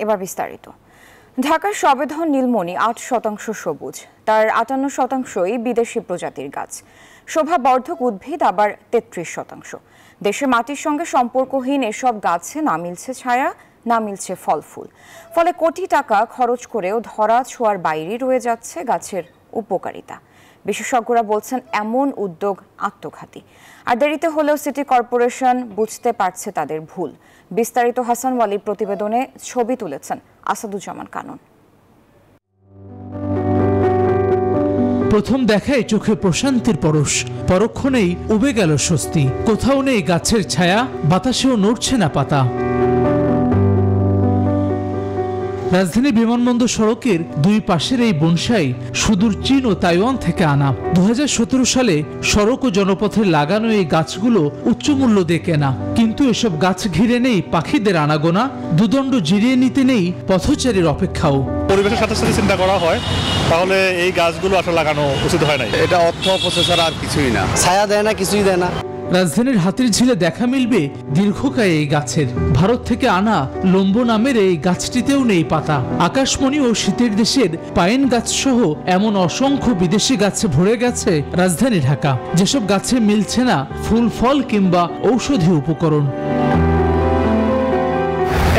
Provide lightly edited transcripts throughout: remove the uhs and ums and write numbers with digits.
এবার বিস্তারিত। ঢাকার সবেধন নীলমণি ৮% সবুজ, তার ৫৮%ই বিদেশি প্রজাতির গাছ। শোভাবর্ধক উদ্ভিদ আবার ৩৩%। দেশের মাটির সঙ্গে সম্পর্কহীন এসব গাছে না মিলছে ছায়া, না মিলছে ফল ফুল। ফলে কোটি টাকা খরচ করেও ধরা ছোঁয়ার বাইরে রয়ে যাচ্ছে গাছের উপকারিতা। বিশেষজ্ঞরা বলছেন এমন উদ্যোগ আত্মঘাতী। আর দেরিতে হলেও সিটি কর্পোরেশন বুঝতে পারছে তাদের ভুল। বিস্তারিত হাসান ওয়ালির প্রতিবেদনে ছবি তুলেছেন আসাদুজ্জামান কানন। প্রথম দেখায় চোখে প্রশান্তির পরশ, পরক্ষণেই উবে গেল স্বস্তি। কোথাও নেই গাছের ছায়া, বাতাসেও নড়ছে না পাতা। রাজধানী বিমানবন্দর সড়কের দুই পাশের এই বনসাই সুদূর চীন ও তাইওয়ান থেকে আনা। ২০১৭ সালে সড়ক ও জনপথে লাগানো এই গাছগুলো উচ্চ মূল্য দিয়ে কেনা, কিন্তু এসব গাছ ঘিরে নেই পাখিদের আনাগোনা, দুদণ্ড জিরিয়ে নিতে নেই পথচারীর অপেক্ষাও। পরিবেশের সাথে সাথে চিন্তা করা হয় তাহলে এই গাছগুলো আসলে লাগানো উচিত হয় না। এটা অর্থ অপচয় ছাড়া আর কিছুই না, ছায়া দেয় না, কিছুই দেয় না। রাজধানীর হাতিরঝিলে দেখা মিলবে দীর্ঘকায় এই গাছের। ভারত থেকে আনা লম্ব নামের এই গাছটিতেও নেই পাতা। আকাশমণি ও শীতের দেশের পাইন গাছ সহ এমন অসংখ্য বিদেশি গাছে ভরে গেছে রাজধানী ঢাকা, যেসব গাছে মিলছে না ফুল ফল কিংবা ঔষধি উপকরণ।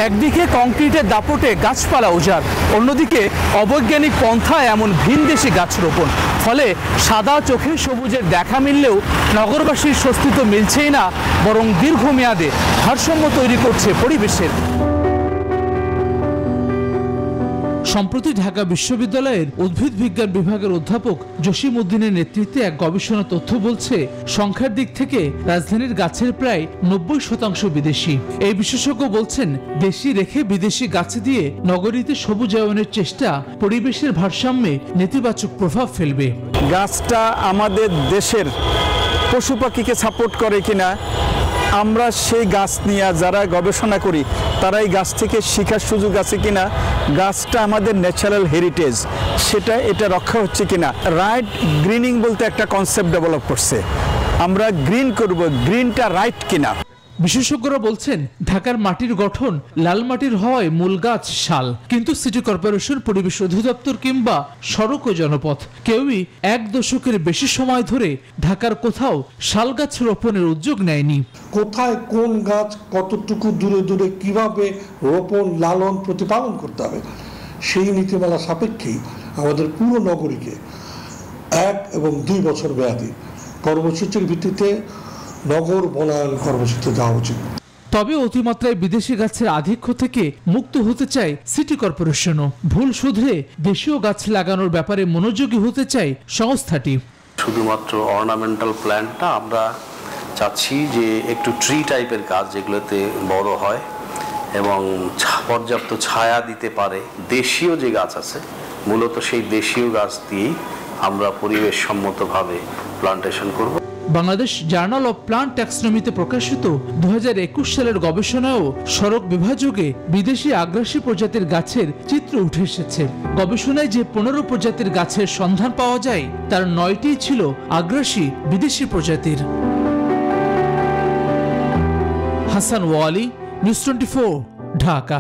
একদিকে কংক্রিটের দাপটে গাছপালা উজাড়, অন্যদিকে অবৈজ্ঞানিক পন্থায় এমন ভিনদেশি গাছ রোপণ। ফলে সাদা চোখের সবুজের দেখা মিললেও নগরবাসীর স্বস্তি তো মিলছেই না, বরং দীর্ঘমেয়াদে ভারসাম্য তৈরি করছে পরিবেশের। সম্প্রতি ঢাকা বিশ্ববিদ্যালয়ের উদ্ভিদ বিজ্ঞান বিভাগের অধ্যাপক জসিম উদ্দিনের নেতৃত্বে এক গবেষণা তথ্য বলছে, সংখ্যার দিক থেকে রাজধানীর গাছের প্রায় ৯০% বিদেশি। এই বিশেষজ্ঞ বলছেন, দেশি রেখে বিদেশি গাছ দিয়ে নগরীতে সবুজায়নের চেষ্টা পরিবেশের ভারসাম্যে নেতিবাচক প্রভাব ফেলবে। গাছটা আমাদের দেশের পশু পাখিকে সাপোর্ট করে কিনা, আমরা সেই গাছ নিয়ে যারা গবেষণা করি তারাই গাছ থেকে শেখার সুযোগ আছে কিনা, গাছটা আমাদের ন্যাচারাল হেরিটেজ এটা রক্ষা হচ্ছে কিনা। রাইট গ্রিনিং বলতে একটা কনসেপ্ট ডেভেলপ করছে, আমরা গ্রিন করব, গ্রিনটা রাইট কিনা। বিশেষজ্ঞরা বলছেন, ঢাকার মাটির গঠন লাল মাটির হওয়ায় মূল গাছ শাল, কিন্তু সিটি কর্পোরেশন, পরিবেশ অধিদপ্তর কিংবা সড়ক ও জনপথ কেউই ১ দশকের বেশি সময় ধরে ঢাকার কোথাও শাল গাছ রোপণের উদ্যোগ নেয়নি। কোথায় কোন গাছ কতটুকু দূরে দূরে কিভাবে রোপণ লালন প্রতিপালন করতে হবে, সেই নীতিমালা সাপেক্ষেই আমাদের পুরো নগরীকে ১ এবং ২ বছর মেয়াদী কর্মসূচির ভিত্তিতে নগর বনায়ন কর্মসূচি দেওয়া উচিত। তবে অতিমাত্রায় বিদেশি গাছের আধিক্য থেকে মুক্ত হতে চায় সিটি কর্পোরেশনও। ভুল শুধরে দেশীয় গাছ লাগানোর ব্যাপারে মনোযোগী হতে চায় সংস্থাটি। শুধুমাত্র অর্নামেন্টাল প্ল্যান্টটা আমরা চাচ্ছি যে একটু ট্রি টাইপের গাছ যেগুলোতে বড় হয় এবং পর্যাপ্ত ছায়া দিতে পারে। দেশীয় যে গাছ আছে মূলত সেই দেশীয় গাছ দিয়েই আমরা পরিবেশ সম্মতভাবে প্লান্টেশন করব। বাংলাদেশ জার্নাল অব প্লান্ট ট্যাক্সনমিতে প্রকাশিত ২০২১ সালের গবেষণায়ও সড়ক বিভাজকে বিদেশি আগ্রাসী প্রজাতির গাছের চিত্র উঠে এসেছে। গবেষণায় যে ১৫ প্রজাতির গাছের সন্ধান পাওয়া যায় তার ৯টিই ছিল আগ্রাসী বিদেশি প্রজাতির। হাসান ওয়ালি, নিউজ 24, ঢাকা।